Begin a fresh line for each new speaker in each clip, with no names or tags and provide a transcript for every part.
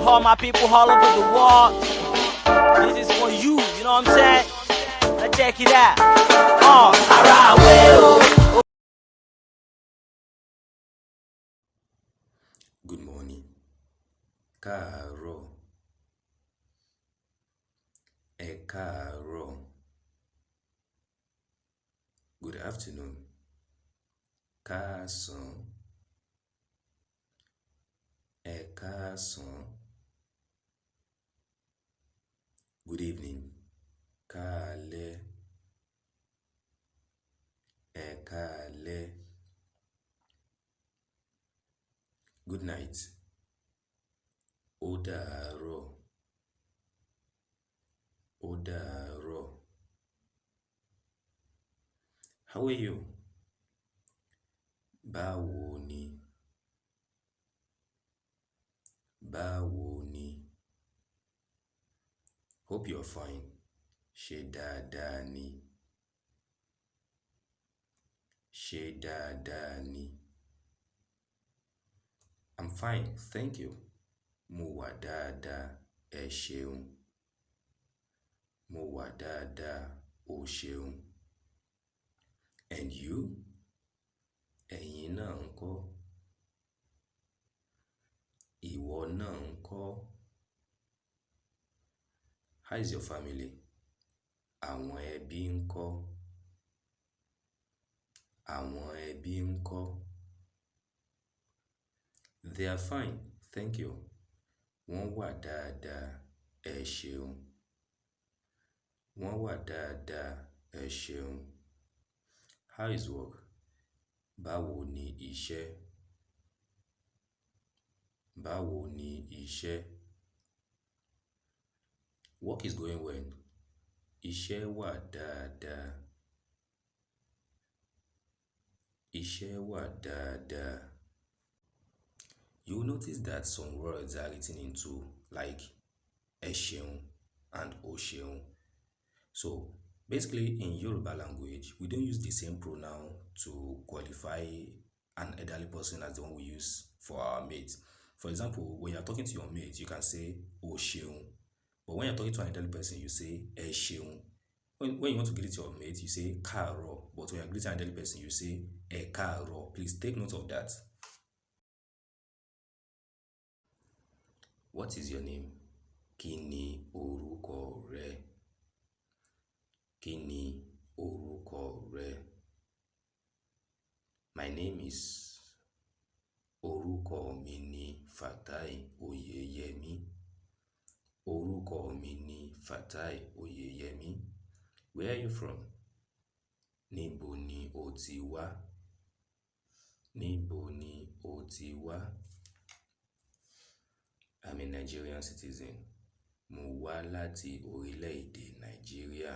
all my people all over the world. This is for you, you know what I'm saying? Let's check it out.
Good morning. Káàárọ̀. Ẹ káàárọ̀. Good afternoon. Káàsán. Ẹ káàsán. Good evening. Káalẹ́. Ẹ káalẹ́. Good night. Ó dàárọ̀. Ó dàárọ̀. How are you? Báwo ni? Báwo ni? Hope you're fine. Ṣé dáadáa ni? Ṣé dáadáa ni? I'm fine, thank you. Mo wà dáadáa, ẹ ṣeun. Mo wà dáadáa, o ṣeun. And you? Ẹ̀yin náà ńkọ́? Ìwọ náà ńkọ́? How is your family? Àwọn ẹbí ńkọ́? Àwọn ẹbí ńkọ́? They are fine, thank you. Wọ́n wà dáadáa, ẹ ṣeun. Wọ́n wà dáadáa, ẹ ṣeun. How is work? Báwo ni iṣẹ́? Báwo ni iṣẹ́? Work is going well. Iṣẹ́ wà dáadáa. Iṣẹ́ wà dáadáa. You will notice that some words are written into like ẹ ṣeun and o ṣeun. So basically in Yoruba language, we don't use the same pronoun to qualify an elderly person as the one we use for our mates. For example, when you're talking to your mate, you can say o ṣeun. But when you're talking to an elderly person, you say ẹ ṣeun. When you want to greet your mate, you say káàárọ̀. But when you're greeting an elderly person, you say ẹ káàárọ̀. Please take note of that. What is your name? Kíni orúkọ rẹ? Kíni orúkọ rẹ? My name is orúkọ mi ni Fatai Oyeyemi. Orúkọ mi ni Fatai Oyeyemi. Where are you from? Níbo ni o ti wá? Níbo ni o ti wá? I'm a Nigerian citizen. Mo wá láti orílẹ-èdè Nàìjíríà.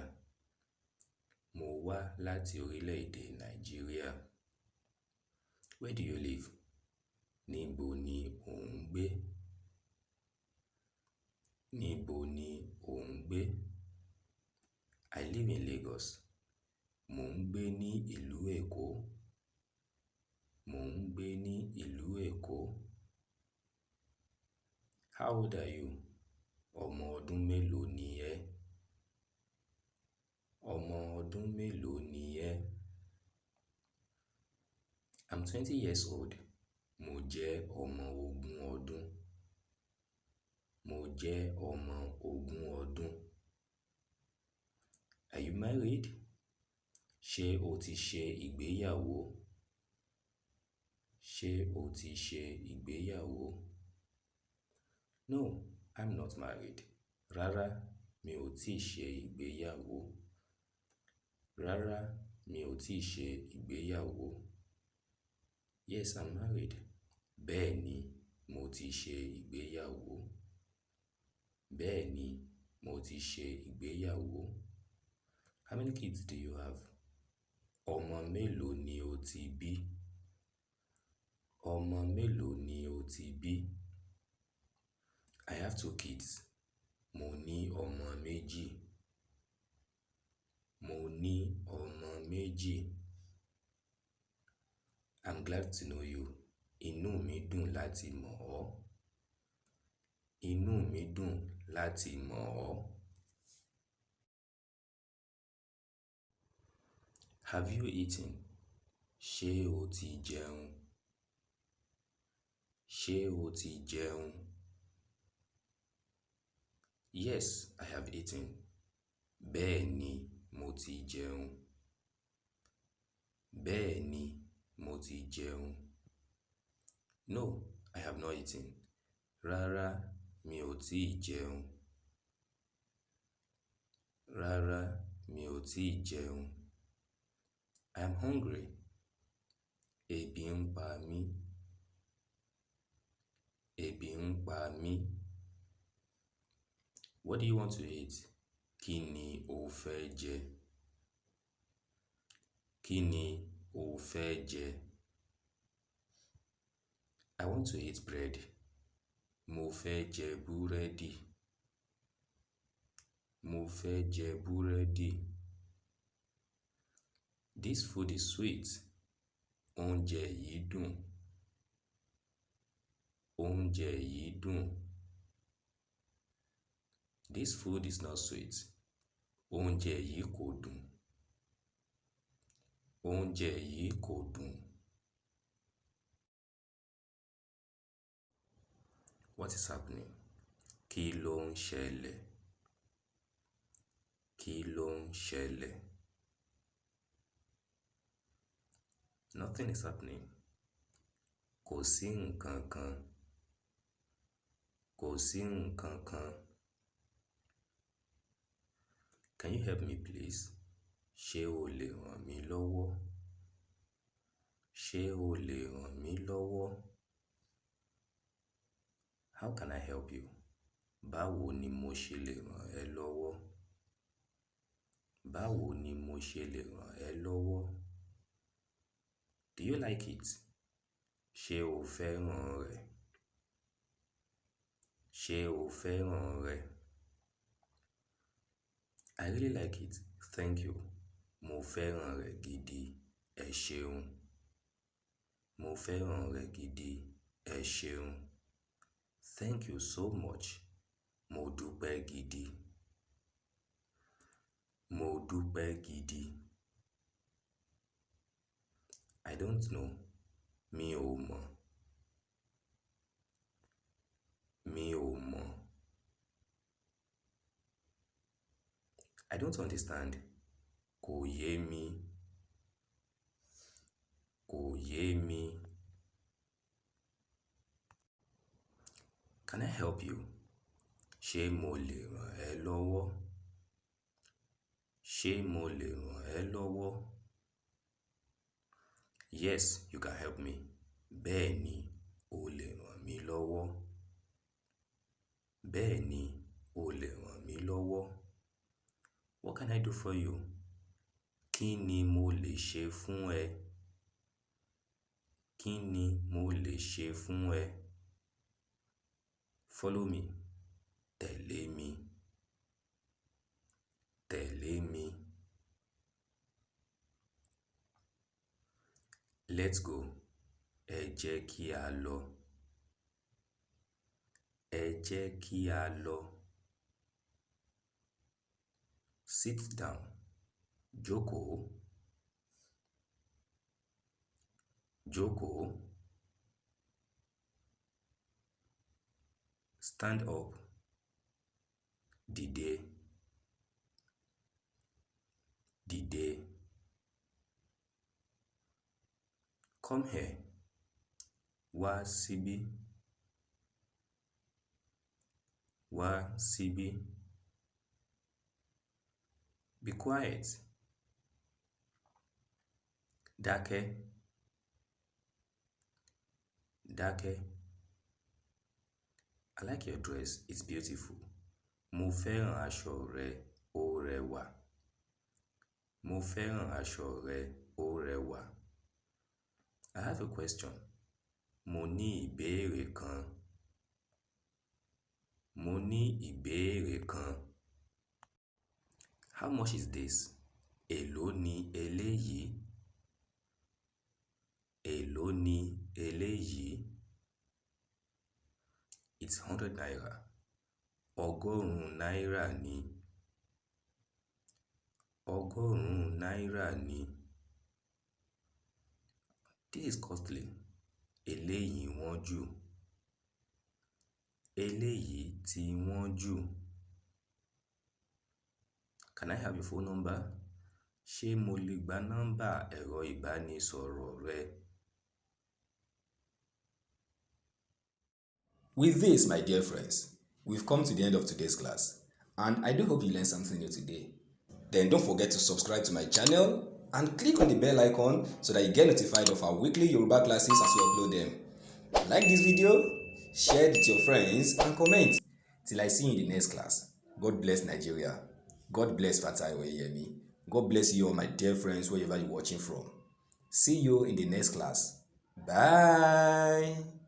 Mo wá láti orílẹ-èdè Nàìjíríà. Where do you live? Níbo ni ò ń gbé? Níbo ni ò ń gbé? I live in Lagos. Mo ń gbé ní ìlú Èkó. Mo ń gbé ní ìlú Èkó. How old are you? Ọmọ ọdún mélòó ni ẹ́? Ọmọ ọdún mélòó ni ẹ́? I'm 20 years old. Mo jẹ́ ọmọ ogún ọdún. Mo jẹ́ ọmọ ogún ọdún. Are you married? Ṣé o ti ṣe ìgbéyàwó? Ṣé o ti ṣe ìgbéyàwó? No, I'm not married. Rárá, mi ò tíì ṣe ìgbéyàwó. Rárá, mi ò tíì ṣe ìgbéyàwó. Yes, I'm married. Bẹ́ẹ̀ni, mo ti ṣe ìgbéyàwó. Bẹ́ẹ̀ni, mo ti ṣe ìgbéyàwó. How many kids do you have? Ọmọ mélòó ni o ti bí? Ọmọ mélòó ni o ti bí? I have 2 kids. Mo ní ọmọ méjì. Mo ní ọmọ méjì. I'm glad to know you. Inú mi dùn láti mọ̀ ọ́. Inú mi dùn láti mọ̀ ọ́. Have you eaten? Ṣé o ti jẹun? Ṣé o ti jẹun? Yes, I have eaten. Bẹ́ẹ̀ni, mo ti jẹun. Bẹ́ẹ̀ni, mo ti jẹun. No, I have not eaten. Rárá, mi ò tíì jẹun. Rárá, mi ò tíì jẹun. I am hungry. Ebi ń pa mí. Ebi ń pa mí. What do you want to eat? Kí ni o fẹ́ jẹ? Kí ni o fẹ́ jẹ? I want to eat bread. Mo fẹ́ jẹ búrẹ́dì. Mo fẹ́ jẹ búrẹ́dì. This food is sweet. Oúnjẹ yìí dùn. Oúnjẹ yìí dùn. This food is not sweet. Oúnjẹ yìí kò dùn. Oúnjẹ yìí kò dùn. What is happening? Kí ló ń ṣẹlẹ̀? Kí ló ń ṣẹlẹ̀? Nothing is happening. Kò sí nǹkan kan. Kò sí nǹkan kan. Can you help me please? Ṣé o lè ràn mí lọ́wọ́? Ṣé o lè ràn mí lọ́wọ́? How can I help you? Báwo ni mo ṣe lè ràn ẹ́ lọ́wọ́? Báwo ni mo ṣe lè ràn ẹ́ lọ́wọ́? Do you like it? Ṣé o fẹ́ràn rẹ̀? Ṣé o fẹ́ràn rẹ̀? I really like it. Thank you. Mo fẹ́ràn rẹ̀ gidi. Ẹ ṣeun. Mo fẹ́ràn rẹ̀ gidi. Ẹ ṣeun. Thank you so much. Mo dúpẹ́ gidi. Mo dúpẹ́ gidi. I don't know. Mi ò mọ̀. Mi ò mọ̀. I don't understand. Kò yé mi. Kò yé mi. Can I help you? Ṣé mo lè ràn ẹ́ lọ́wọ́? Ṣé mo lè ràn ẹ́ lọ́wọ́? Yes, you can help me. Bẹ́ẹ̀ni, o lè ràn mí lọ́wọ́. Bẹ́ẹ̀ni, o lè ràn mí lọ́wọ́. What can I do for you? Kí ni mo lè ṣe fún ẹ? Kí ni mo lè ṣe fún ẹ? Follow me. Tẹ̀lé mi. Tẹ̀lé mi. Let's go. Ẹ jẹ́ kí a lọ. Ẹ jẹ́ kí a lọ. Sit down. Jókòó. Jókòó. Stand up. Dìde. Dìde. Come here. Wá síbí. Wá síbí. Be quiet. Dákẹ́. Dákẹ́. I like your dress. It's beautiful. Mo fẹ́ràn aṣọ rẹ. Ó rẹwà. Mo fẹ́ràn aṣọ rẹ. Ó rẹwà. I have a question. Mo ní ìbéèrè kan. Mo ní ìbéèrè kan. How much is this? Èló ni eléyìí? Èló ni eléyìí? It's 100 naira. Ọgọ́rùn-ún náírà ni. Ọgọ́rùn-ún náírà ni. This is costly. Eléyìí wọ́n jù. Eléyìí ti wọ́n jù. Can I have your phone number? Ṣé mo lè gba nọ́mbà ẹ̀rọ ìbánisọ̀rọ̀ rẹ?
With this, my dear friends, we've come to the end of today's class, and I do hope you learned something new today. Then don't forget to subscribe to my channel and click on the bell icon so that you get notified of our weekly Yoruba classes as we upload them. Like this video, share it with your friends, and comment. Till I see you in the next class. God bless Nigeria. God bless Fatai Oyeyemi. God bless you all, my dear friends, wherever you're watching from. See you in the next class. Bye.